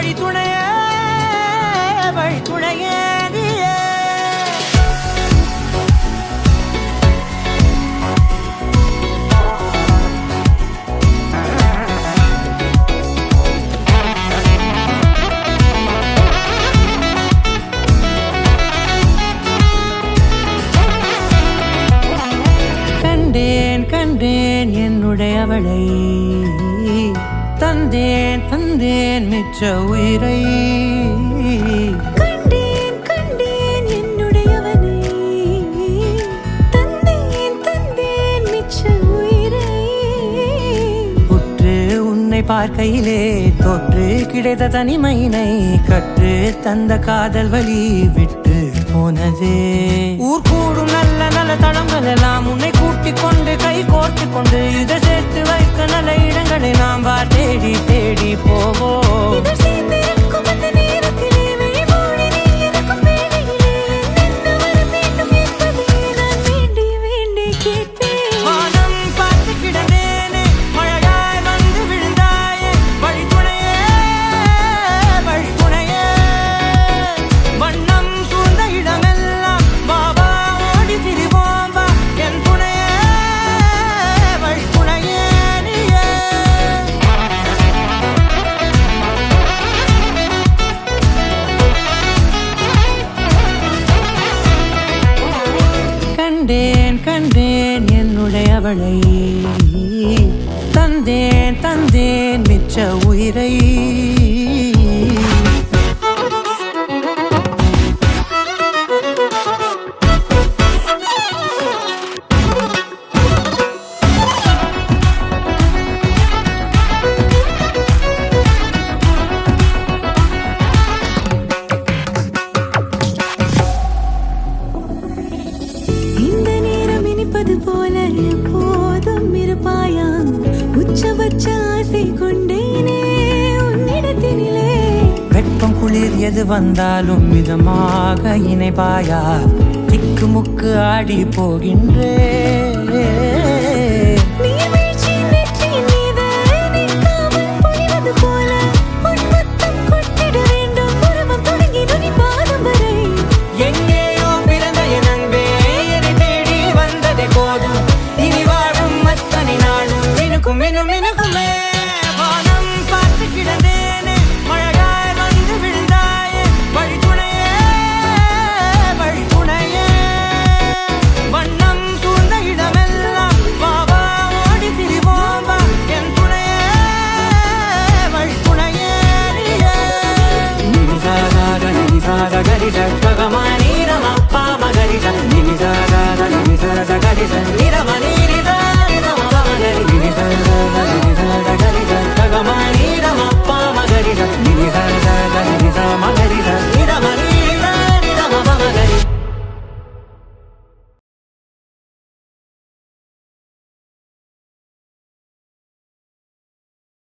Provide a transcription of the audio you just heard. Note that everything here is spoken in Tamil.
வழித்துணையே வழித்துணையே கண்டேன் என்னுடையவளை தந்தேன் தந்தேன் மிச்ச உயிரை கண்டேன் என்னுடையவனை தந்தேன் தந்தேன் மிச்ச உயிரை உற்று உன்னை பார்க்கையிலே தொற்று கிடைத்த தனிமையினை கற்று தந்த காதல் வழி விட்டு போனதே ஊர் கூடும் நல்ல நல்ல தளங்கள் எல்லாம் உன்னை கூட்டிக் கொண்டு கை கோர்த்து கொண்டு இதை சேர்த்து வைக்க நல்ல இடங்களை நாம் வா தேடி தேடி போவோம் கண்டேன் என்னுடையவளை தந்தேன் தந்தேன் மிச்ச உயிரை போல எப்போதும் இருப்பாயா உச்சபட்ச ஆசை கொண்டேனே உன்னிடத்தினிலே வெப்பம் குளிர் எது வந்தாலும் மிதமாக இணைப்பாயா திக்குமுக்கு ஆடி போகின்றே Gari sa,